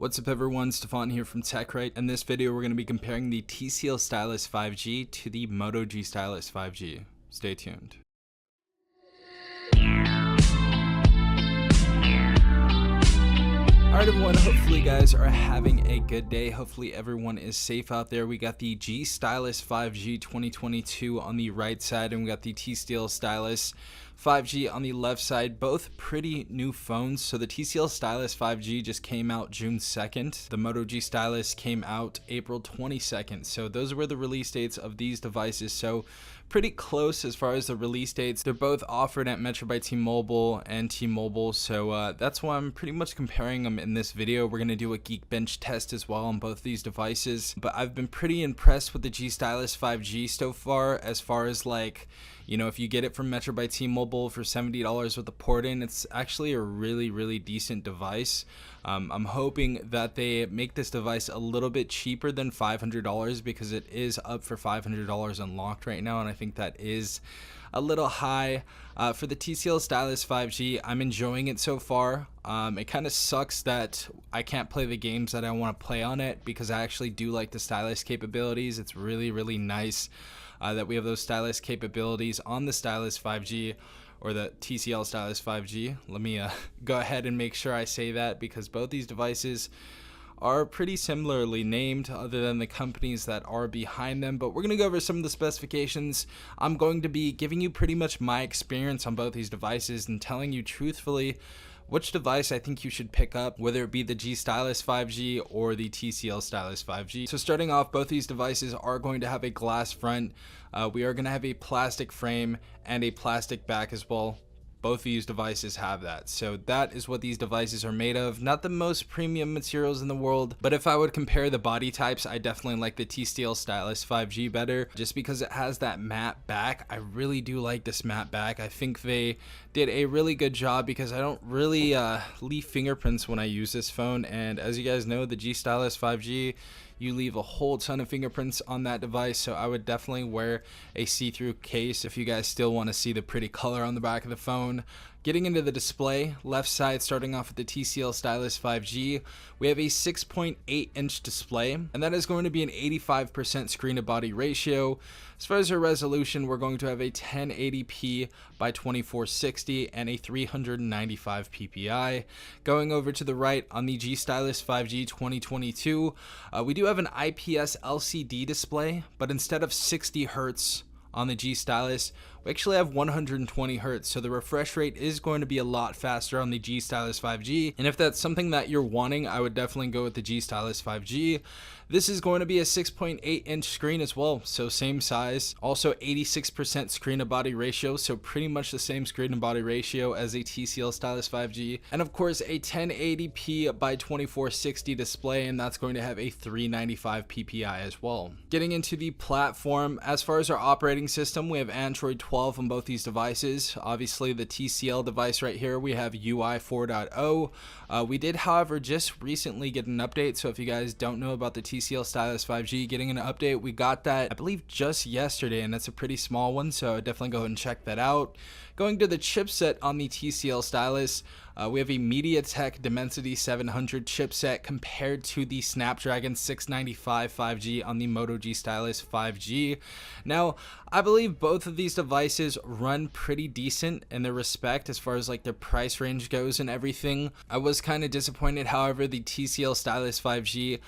What's up everyone, Stefan here from TechRight. In this video we're going to be comparing the TCL Stylus 5G to the Moto G Stylus 5G. Stay tuned. Alright everyone, hopefully you guys are having a good day. Hopefully everyone is safe out there. We got the G Stylus 5G 2022 on the right side, and we got the TCL Stylus 5G on the left side. Both pretty new phones. So the TCL Stylus 5G just came out June 2nd. The Moto G Stylus came out April 22nd. So those were the release dates of these devices. So pretty close as far as the release dates. They're both offered at Metro by T-Mobile and T-Mobile. So that's why I'm pretty much comparing them in this video. We're going to do a Geekbench test as well on both these devices. But I've been pretty impressed with the G Stylus 5G so far as like, you know, if you get it from Metro by T-Mobile for $70 with a port-in, it's actually a really decent device. I'm hoping that they make this device a little bit cheaper than $500 because it is up for $500 unlocked right now, and I think that is a little high. For the TCL Stylus 5G, I'm enjoying it so far. It kind of sucks that I can't play the games that I want to play on it because I actually do like the stylus capabilities. It's really nice that we have those stylus capabilities on the Stylus 5G or the TCL Stylus 5G. Let me go ahead and make sure I say that because both these devices are pretty similarly named other than the companies that are behind them. But we're going to go over some of the specifications. I'm going to be giving you pretty much my experience on both these devices and telling you truthfully which device I think you should pick up, whether it be the G Stylus 5G or the TCL Stylus 5G. So starting off, both these devices are going to have a glass front. We are going to have a plastic frame and a plastic back as well. Both of these devices have that. So that is what these devices are made of. Not the most premium materials in the world, but if I would compare the body types, I definitely like the TCL Stylus 5G better just because it has that matte back. I really do like this matte back. I think they did a really good job because I don't really leave fingerprints when I use this phone, and as you guys know, the G Stylus 5G, you leave a whole ton of fingerprints on that device, so I would definitely wear a see-through case if you guys still want to see the pretty color on the back of the phone. Getting into the display, left side, starting off with the TCL Stylus 5G, we have a 6.8-inch display, and that is going to be an 85% screen-to-body ratio. As far as our resolution, we're going to have a 1080p by 2460 and a 395 ppi. Going over to the right on the G Stylus 5G 2022, we do have an IPS LCD display, but instead of 60 Hz on the G Stylus, we actually have 120 Hz, so the refresh rate is going to be a lot faster on the G Stylus 5G, and if that's something that you're wanting, I would definitely go with the G Stylus 5G. This is going to be a 6.8-inch screen as well, so same size. Also 86% screen-to-body ratio, so pretty much the same screen-to-body ratio as a TCL Stylus 5G. And of course a 1080p by 2460 display, and that's going to have a 395 ppi as well. Getting into the platform, as far as our operating system, we have Android 12 on both these devices. Obviously the TCL device right here, we have UI 4.0. We did, however, just recently get an update, so if you guys don't know about the TCL Stylus 5G getting an update, we got that I believe just yesterday, and that's a pretty small one, so definitely go ahead and check that out. Going to the chipset on the TCL Stylus, we have a MediaTek Dimensity 700 chipset compared to the Snapdragon 695 5G on the Moto G Stylus 5G. Now, I believe both of these devices run pretty decent in their respect as far as like their price range goes and everything. I was kind of disappointed, however, the TCL Stylus 5G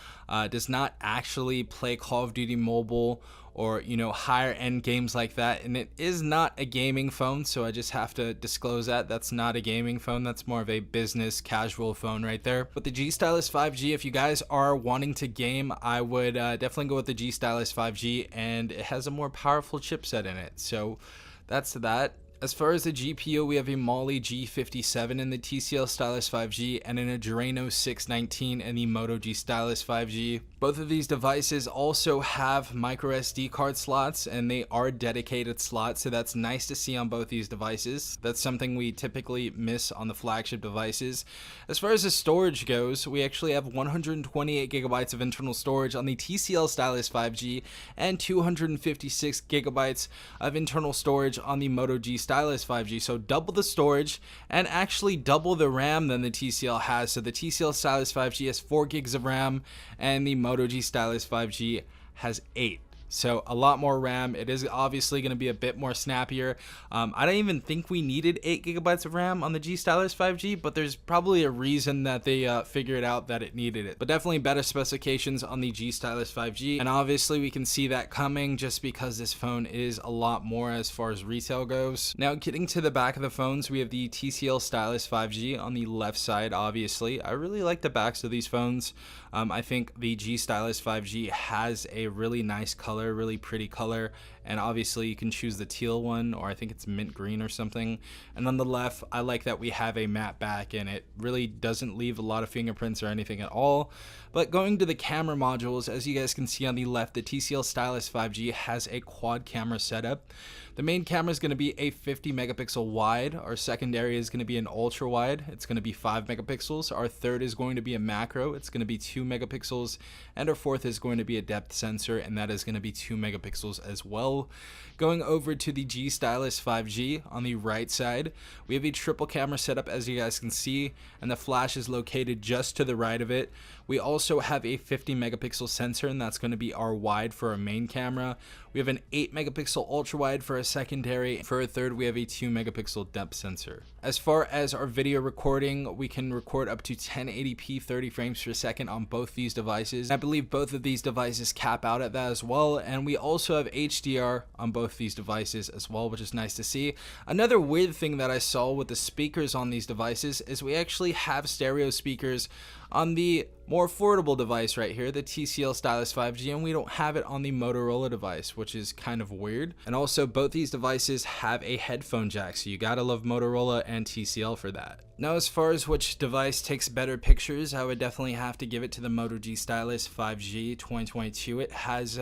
does not actually play Call of Duty Mobile or, you know, higher end games like that, and it is not a gaming phone, so I just have to disclose that that's not a gaming phone. That's more of a business casual phone right there. But the G Stylus 5G, if you guys are wanting to game, I would definitely go with the G Stylus 5G, and it has a more powerful chipset in it, so that's that. As far as the GPU, we have a Mali G57 in the TCL Stylus 5G and an Adreno 619 in the Moto G Stylus 5G. Both of these devices also have micro SD card slots, and they are dedicated slots, so that's nice to see on both these devices. That's something we typically miss on the flagship devices. As far as the storage goes, we actually have 128 gigabytes of internal storage on the TCL Stylus 5G and 256 gigabytes of internal storage on the Moto G Stylus Stylus 5G, so double the storage and actually double the RAM than the TCL has. So the TCL Stylus 5G has 4 gigs of RAM and the Moto G Stylus 5G has 8. So a lot more RAM. It is obviously going to be a bit more snappier. I don't even think we needed 8 gigabytes of RAM on the G Stylus 5G, but there's probably a reason that they figured out that it needed it. But definitely better specifications on the G Stylus 5G, and obviously we can see that coming just because this phone is a lot more as far as retail goes. Now getting to the back of the phones, we have the TCL Stylus 5G on the left side. Obviously, I really like the backs of these phones. I think the G Stylus 5G has a really nice color, really pretty color, and obviously you can choose the teal one, or I think it's mint green or something. And on the left, I like that we have a matte back and it really doesn't leave a lot of fingerprints or anything at all. But going to the camera modules, as you guys can see on the left, the TCL Stylus 5G has a quad camera setup. The main camera is going to be a 50 megapixel wide. Our secondary is going to be an ultra wide. It's going to be 5 megapixels. Our third is going to be a macro. It's going to be 2 megapixels. And our fourth is going to be a depth sensor, and that is going to be 2 megapixels as well. Going over to the G Stylus 5G on the right side, we have a triple camera setup, as you guys can see, and the flash is located just to the right of it. We also have a 50 megapixel sensor, and that's going to be our wide for our main camera. We have an 8 megapixel ultra wide for a secondary. For a third, we have a 2 megapixel depth sensor. As far as our video recording, we can record up to 1080p 30 frames per second on both these devices. I believe both of these devices cap out at that as well, and we also have HDR on both these devices as well, which is nice to see. Another weird thing that I saw with the speakers on these devices is we actually have stereo speakers on the more affordable device right here, the TCL Stylus 5G, and we don't have it on the Motorola device, which is kind of weird. And also both these devices have a headphone jack, so you gotta love Motorola and TCL for that. Now as far as which device takes better pictures, I would definitely have to give it to the Moto G Stylus 5G 2022. It has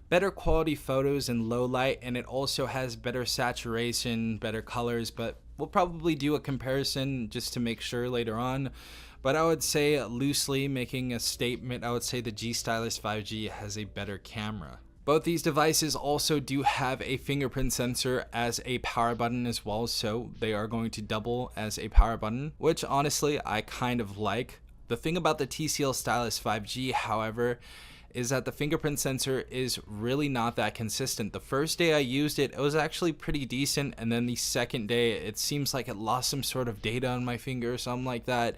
better quality photos in low light, and it also has better saturation, better colors, but we'll probably do a comparison just to make sure later on. But I would say, loosely making a statement, I would say the G Stylus 5G has a better camera. Both these devices also do have a fingerprint sensor as a power button as well, so they are going to double as a power button, which honestly I kind of like. The thing about the TCL Stylus 5G, however, is that the fingerprint sensor is really not that consistent. The first day I used it, it was actually pretty decent, and then the second day it seems like it lost some sort of data on my finger or something like that.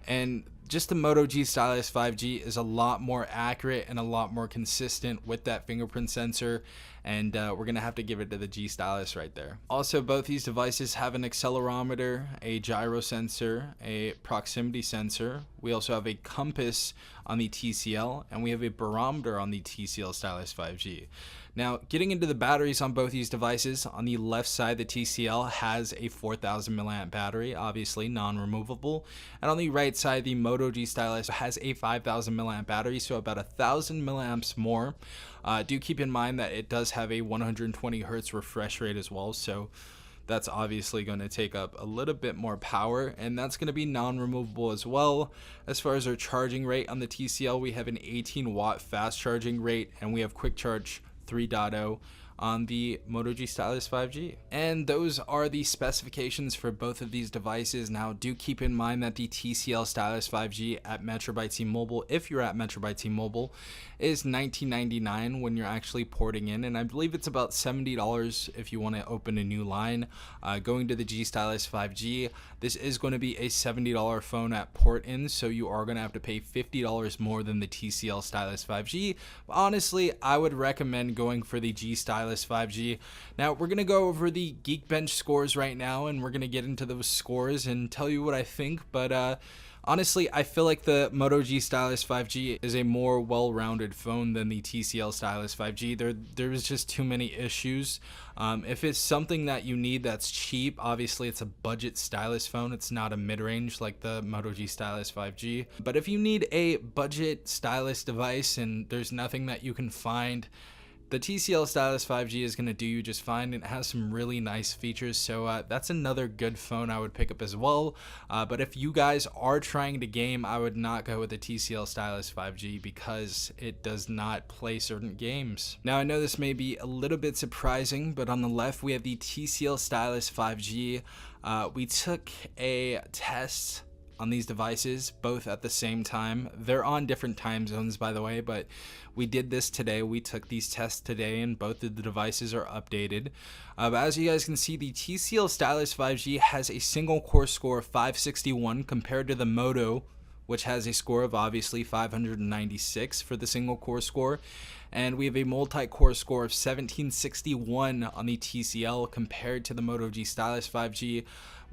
And just the Moto G Stylus 5G is a lot more accurate and a lot more consistent with that fingerprint sensor, and we're gonna have to give it to the G Stylus right there. Also, both these devices have an accelerometer, a gyro sensor, a proximity sensor. We also have a compass on the TCL, and we have a barometer on the TCL Stylus 5G. Now, getting into the batteries on both these devices, on the left side, the TCL has a 4,000 milliamp battery, obviously non-removable. And on the right side, the Moto G Stylus has a 5,000 milliamp battery, so about 1,000 milliamps more. Do keep in mind that it does have a 120 hertz refresh rate as well, so that's obviously going to take up a little bit more power, and that's going to be non-removable as well. As far as our charging rate on the TCL, we have an 18 watt fast charging rate, and we have quick charge 3.0 on the Moto G Stylus 5G. And those are the specifications for both of these devices. Now, do keep in mind that the TCL Stylus 5G at Metro by T-Mobile, if you're at Metro by T-Mobile, is $19.99 when you're actually porting in, and I believe it's about $70 if you want to open a new line. Going to the G Stylus 5G, this is going to be a $70 phone at port in, so you are going to have to pay $50 more than the TCL Stylus 5G. But honestly, I would recommend going for the G Stylus 5G. Now, we're going to go over the Geekbench scores right now, and we're going to get into those scores and tell you what I think, but honestly, I feel like the Moto G Stylus 5G is a more well-rounded phone than the TCL Stylus 5G. There's just too many issues. If it's something that you need that's cheap, obviously it's a budget stylus phone. It's not a mid-range like the Moto G Stylus 5G. But if you need a budget stylus device and there's nothing that you can find The TCL Stylus 5G is going to do you just fine. It has some really nice features, so that's another good phone I would pick up as well. But if you guys are trying to game, I would not go with the TCL Stylus 5G because it does not play certain games. Now, I know this may be a little bit surprising, but on the left we have the TCL Stylus 5G. We took a test on these devices both at the same time. They're on different time zones, by the way, but we did this today. We took these tests today and both of the devices are updated. But as you guys can see, the TCL Stylus 5G has a single core score of 561 compared to the Moto, which has a score of obviously 596 for the single core score. And we have a multi-core score of 1761 on the TCL compared to the Moto G Stylus 5G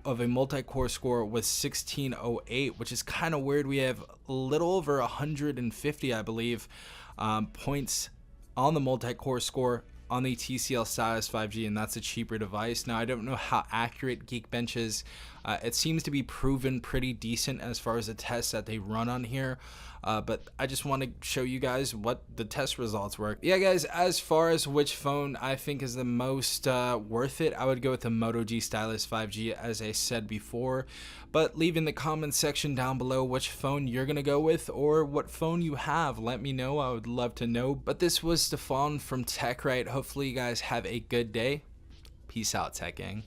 of a multi-core score with 1608, which is kind of weird. We have a little over 150, I believe, points on the multi-core score on the TCL Stylus 5G, and that's a cheaper device. Now, I don't know how accurate Geekbench is. It seems to be proven pretty decent as far as the tests that they run on here, but I just want to show you guys what the test results were. Yeah, guys, as far as which phone I think is the most worth it, I would go with the Moto G Stylus 5G, as I said before. But leave in the comments section down below which phone you're going to go with or what phone you have. Let me know. I would love to know. But this was Stefan from TechRight. Hopefully you guys have a good day. Peace out, Tech Gang.